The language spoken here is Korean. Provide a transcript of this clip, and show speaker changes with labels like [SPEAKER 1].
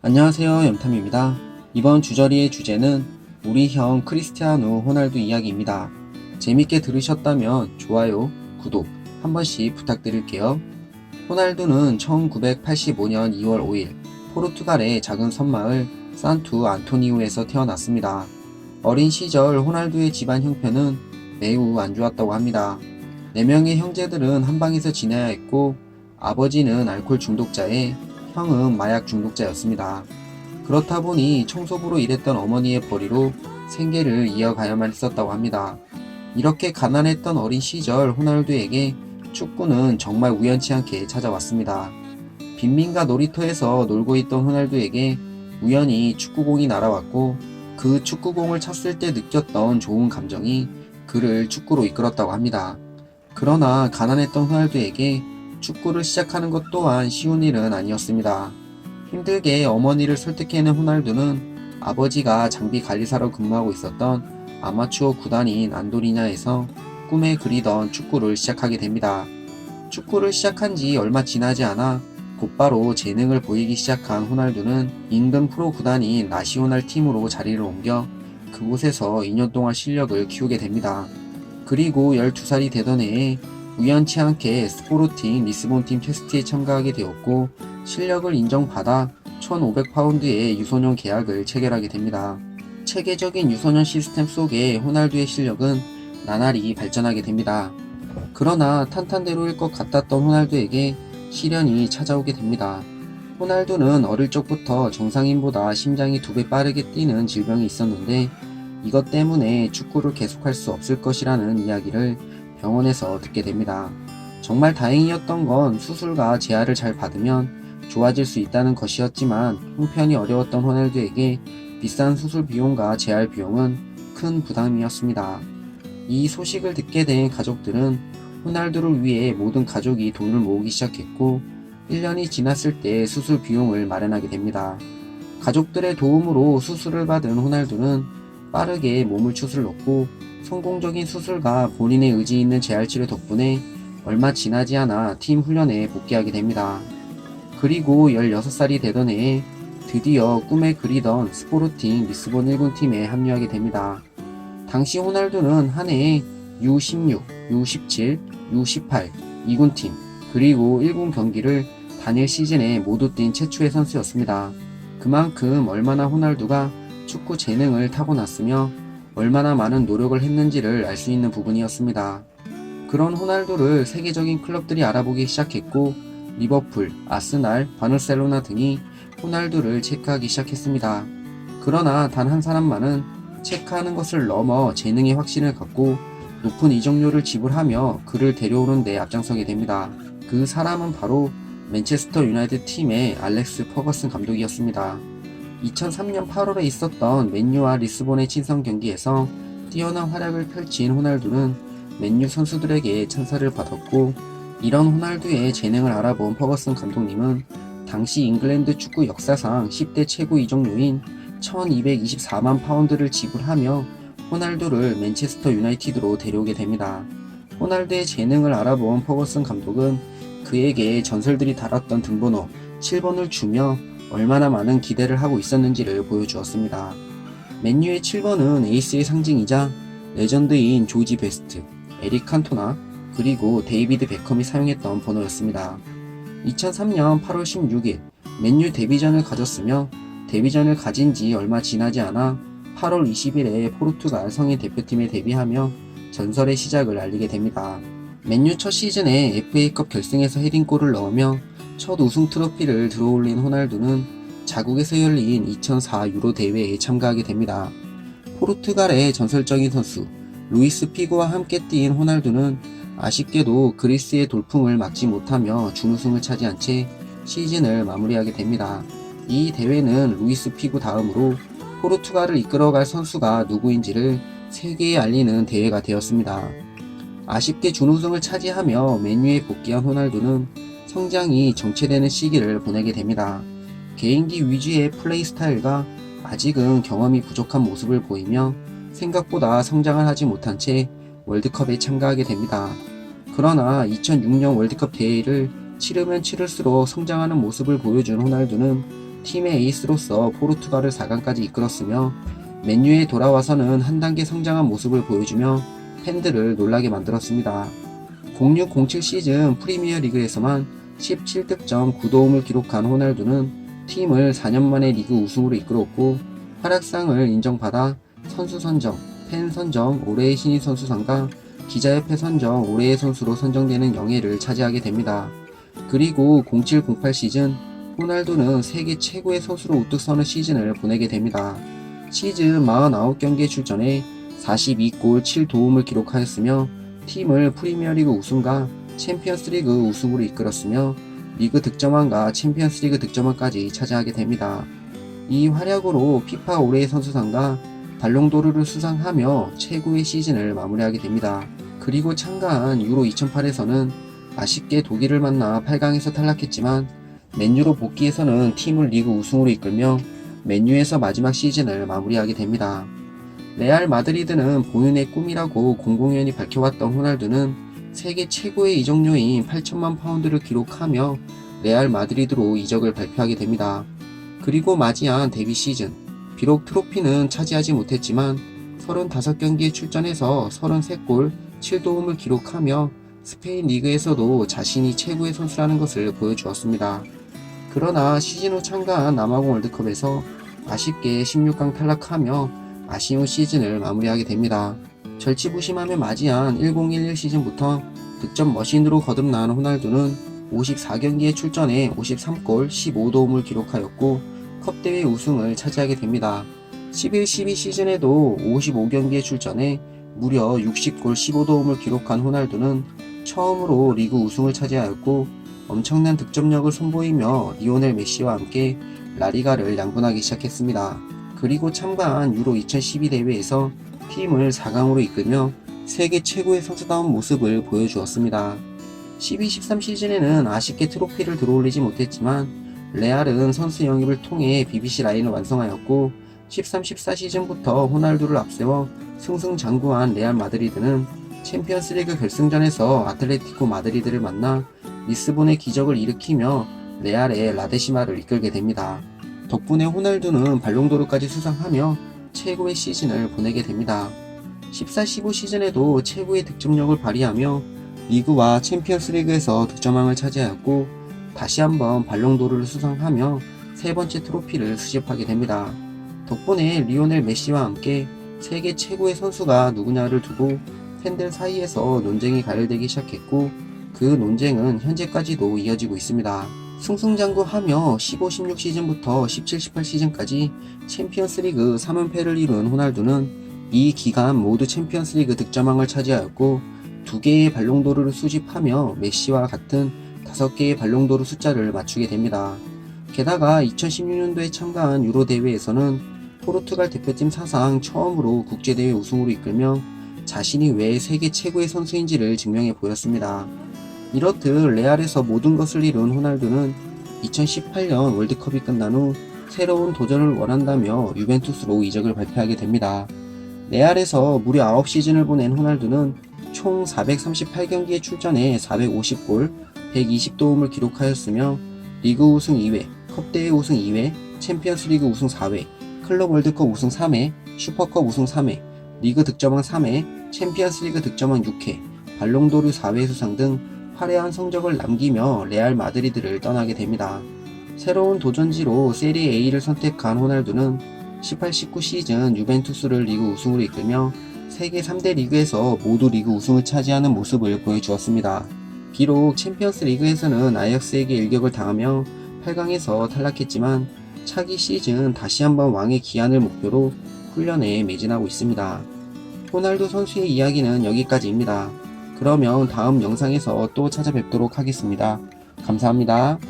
[SPEAKER 1] 안녕하세요, 염탐입니다. 이번 주저리의 주제는 우리 형 크리스티아누 호날두 이야기입니다. 재밌게 들으셨다면 좋아요, 구독 한 번씩 부탁드릴게요. 호날두는 1985년 2월 5일 포르투갈의 작은 섬마을 산투 안토니우에서 태어났습니다. 어린 시절 호날두의 집안 형편은 매우 안 좋았다고 합니다. 4명의 형제들은 한방에서 지내야 했고, 아버지는 알코올 중독자에 형은 마약 중독자였습니다. 그렇다 보니 청소부로 일했던 어머니의 벌이로 생계를 이어가야만 했었다고 합니다. 이렇게 가난했던 어린 시절 호날두에게 축구는 정말 우연치 않게 찾아왔습니다. 빈민가 놀이터에서 놀고 있던 호날두에게 우연히 축구공이 날아왔고, 그 축구공을 찼을 때 느꼈던 좋은 감정이 그를 축구로 이끌었다고 합니다. 그러나 가난했던 호날두에게 축구를 시작하는 것 또한 쉬운 일은 아니었습니다. 힘들게 어머니를 설득해낸 호날두는 아버지가 장비 관리사로 근무하고 있었던 아마추어 구단인 안도리냐에서 꿈에 그리던 축구를 시작하게 됩니다. 축구를 시작한 지 얼마 지나지 않아 곧바로 재능을 보이기 시작한 호날두는 인근 프로 구단인 나시오날 팀으로 자리를 옮겨 그곳에서 2년 동안 실력을 키우게 됩니다. 그리고 12살이 되던 해에 우연치 않게 스포르팅 리스본 팀 테스트에 참가하게 되었고, 실력을 인정받아 1,500파운드의 유소년 계약을 체결하게 됩니다. 체계적인 유소년 시스템 속에 호날두의 실력은 나날이 발전하게 됩니다. 그러나 탄탄대로일 것 같았던 호날두에게 시련이 찾아오게 됩니다. 호날두는 어릴 적부터 정상인보다 심장이 2배 빠르게 뛰는 질병이 있었는데, 이것 때문에 축구를 계속할 수 없을 것이라는 이야기를 병원에서 듣게 됩니다. 정말 다행이었던 건 수술과 재활을 잘 받으면 좋아질 수 있다는 것이었지만, 형편이 어려웠던 호날두에게 비싼 수술 비용과 재활 비용은 큰 부담이었습니다. 이 소식을 듣게 된 가족들은 호날두를 위해 모든 가족이 돈을 모으기 시작했고, 1년이 지났을 때 수술 비용을 마련하게 됩니다. 가족들의 도움으로 수술을 받은 호날두는 빠르게 몸을 추스렸고, 성공적인 수술과 본인의 의지 있는 재활치료 덕분에 얼마 지나지 않아 팀 훈련에 복귀하게 됩니다. 그리고 16살이 되던 해에 드디어 꿈에 그리던 스포르팅 리스본 1군 팀에 합류하게 됩니다. 당시 호날두는 한 해에 U16, U17, U18, 2군 팀, 그리고 1군 경기를 단일 시즌에 모두 뛴 최초의 선수였습니다. 그만큼 얼마나 호날두가 축구 재능을 타고났으며 얼마나 많은 노력을 했는지를 알 수 있는 부분이었습니다. 그런 호날두를 세계적인 클럽들이 알아보기 시작했고, 리버풀, 아스날, 바르셀로나 등이 호날두를 체크하기 시작했습니다. 그러나 단 한 사람만은 체크하는 것을 넘어 재능의 확신을 갖고 높은 이적료를 지불하며 그를 데려오는 데 앞장서게 됩니다. 그 사람은 바로 맨체스터 유나이티드 팀의 알렉스 퍼거슨 감독이었습니다. 2003년 8월에 있었던 맨유와 리스본의 친선 경기에서 뛰어난 활약을 펼친 호날두는 맨유 선수들에게 찬사를 받았고, 이런 호날두의 재능을 알아본 퍼거슨 감독님은 당시 잉글랜드 축구 역사상 10대 최고 이적료인 1224만 파운드를 지불하며 호날두를 맨체스터 유나이티드로 데려오게 됩니다. 호날두의 재능을 알아본 퍼거슨 감독은 그에게 전설들이 달았던 등번호 7번을 주며 얼마나 많은 기대를 하고 있었는지를 보여주었습니다. 맨유의 7번은 에이스의 상징이자 레전드인 조지 베스트, 에릭 칸토나, 그리고 데이비드 베컴이 사용했던 번호였습니다. 2003년 8월 16일 맨유 데뷔전을 가졌으며, 데뷔전을 가진 지 얼마 지나지 않아 8월 20일에 포르투갈 성인 대표팀에 데뷔하며 전설의 시작을 알리게 됩니다. 맨유 첫 시즌에 FA컵 결승에서 헤딩골을 넣으며 첫 우승 트로피를 들어올린 호날두는 자국에서 열린 2004 유로 대회에 참가하게 됩니다. 포르투갈의 전설적인 선수 루이스 피고와 함께 뛴 호날두는 아쉽게도 그리스의 돌풍을 막지 못하며 준우승을 차지한 채 시즌을 마무리하게 됩니다. 이 대회는 루이스 피고 다음으로 포르투갈을 이끌어갈 선수가 누구인지를 세계에 알리는 대회가 되었습니다. 아쉽게 준우승을 차지하며 맨유에 복귀한 호날두는 성장이 정체되는 시기를 보내게 됩니다. 개인기 위주의 플레이 스타일과 아직은 경험이 부족한 모습을 보이며 생각보다 성장을 하지 못한 채 월드컵에 참가하게 됩니다. 그러나 2006년 월드컵 대회를 치르면 치를수록 성장하는 모습을 보여준 호날두는 팀의 에이스로서 포르투갈을 4강까지 이끌었으며 맨유에 돌아와서는 한 단계 성장한 모습을 보여주며 팬들을 놀라게 만들었습니다. 06-07 시즌 프리미어 리그에서만 17득점 9도움을 기록한 호날두는 팀을 4년 만에 리그 우승으로 이끌었고 활약상을 인정받아 선수 선정, 팬 선정, 올해의 신인 선수상과 기자협회 선정 올해의 선수로 선정되는 영예를 차지하게 됩니다. 그리고 07-08 시즌 호날두는 세계 최고의 선수로 우뚝 서는 시즌을 보내게 됩니다. 시즌 49경기에 출전해 42골 7도움을 기록하였으며 팀을 프리미어리그 우승과 챔피언스리그 우승으로 이끌었으며 리그 득점왕과 챔피언스리그 득점왕까지 차지하게 됩니다. 이 활약으로 피파 올해의 선수상과 발롱도르를 수상하며 최고의 시즌을 마무리하게 됩니다. 그리고 참가한 유로 2008에서는 아쉽게 독일을 만나 8강에서 탈락했지만 맨유로 복귀해서는 팀을 리그 우승으로 이끌며 맨유에서 마지막 시즌을 마무리하게 됩니다. 레알 마드리드는 본인의 꿈이라고 공공연히 밝혀왔던 호날두는 세계 최고의 이적료인 8천만 파운드를 기록하며 레알 마드리드로 이적을 발표하게 됩니다. 그리고 맞이한 데뷔 시즌, 비록 트로피는 차지하지 못했지만 35경기에 출전해서 33골 7도움을 기록하며 스페인 리그에서도 자신이 최고의 선수라는 것을 보여주었습니다. 그러나 시즌 후 참가한 남아공 월드컵에서 아쉽게 16강 탈락하며 아쉬운 시즌을 마무리하게 됩니다. 절치부심하며 맞이한 1011 시즌부터 득점 머신으로 거듭난 호날두는 54경기에 출전해 53골 15도움을 기록하였고 컵대회 우승을 차지하게 됩니다. 11-12 시즌에도 55경기에 출전해 무려 60골 15도움을 기록한 호날두는 처음으로 리그 우승을 차지하였고 엄청난 득점력을 선보이며 리오넬 메시와 함께 라리가를 양분하기 시작했습니다. 그리고 참가한 유로 2012 대회에서 팀을 4강으로 이끌며 세계 최고의 선수다운 모습을 보여주었습니다. 12-13 시즌에는 아쉽게 트로피를 들어올리지 못했지만 레알은 선수 영입을 통해 BBC 라인을 완성하였고 13-14 시즌부터 호날두를 앞세워 승승장구한 레알 마드리드는 챔피언스리그 결승전에서 아틀레티코 마드리드를 만나 리스본의 기적을 일으키며 레알의 라데시마를 이끌게 됩니다. 덕분에 호날두는 발롱도르까지 수상하며 최고의 시즌을 보내게 됩니다. 14-15 시즌에도 최고의 득점력을 발휘하며 리그와 챔피언스리그에서 득점왕을 차지하였고 다시 한번 발롱도르를 수상하며 세 번째 트로피를 수집하게 됩니다. 덕분에 리오넬 메시와 함께 세계 최고의 선수가 누구냐를 두고 팬들 사이에서 논쟁이 가열되기 시작했고 그 논쟁은 현재까지도 이어지고 있습니다. 승승장구하며 15-16 시즌부터 17-18 시즌까지 챔피언스리그 3연패를 이룬 호날두는 이 기간 모두 챔피언스리그 득점왕을 차지하였고 2개의 발롱도르를 수집하며 메시와 같은 5개의 발롱도르 숫자를 맞추게 됩니다. 게다가 2016년도에 참가한 유로 대회에서는 포르투갈 대표팀 사상 처음으로 국제대회 우승으로 이끌며 자신이 왜 세계 최고의 선수인지를 증명해 보였습니다. 이렇듯 레알에서 모든 것을 이룬 호날두는 2018년 월드컵이 끝난 후 새로운 도전을 원한다며 유벤투스로 이적을 발표하게 됩니다. 레알에서 무려 9시즌을 보낸 호날두는 총 438경기에 출전해 450골, 120도움을 기록하였으며 리그 우승 2회, 컵대회 우승 2회, 챔피언스리그 우승 4회, 클럽 월드컵 우승 3회, 슈퍼컵 우승 3회, 리그 득점왕 3회, 챔피언스리그 득점왕 6회, 발롱도르 4회 수상 등 화려한 성적을 남기며 레알 마드리드를 떠나게 됩니다. 새로운 도전지로 세리에 A를 선택한 호날두는 18-19 시즌 유벤투스를 리그 우승으로 이끌며 세계 3대 리그에서 모두 리그 우승을 차지하는 모습을 보여주었습니다. 비록 챔피언스 리그에서는 아약스에게 일격을 당하며 8강에서 탈락했지만 차기 시즌 다시 한번 왕의 기한을 목표로 훈련에 매진하고 있습니다. 호날두 선수의 이야기는 여기까지입니다. 그러면 다음 영상에서 또 찾아뵙도록 하겠습니다. 감사합니다.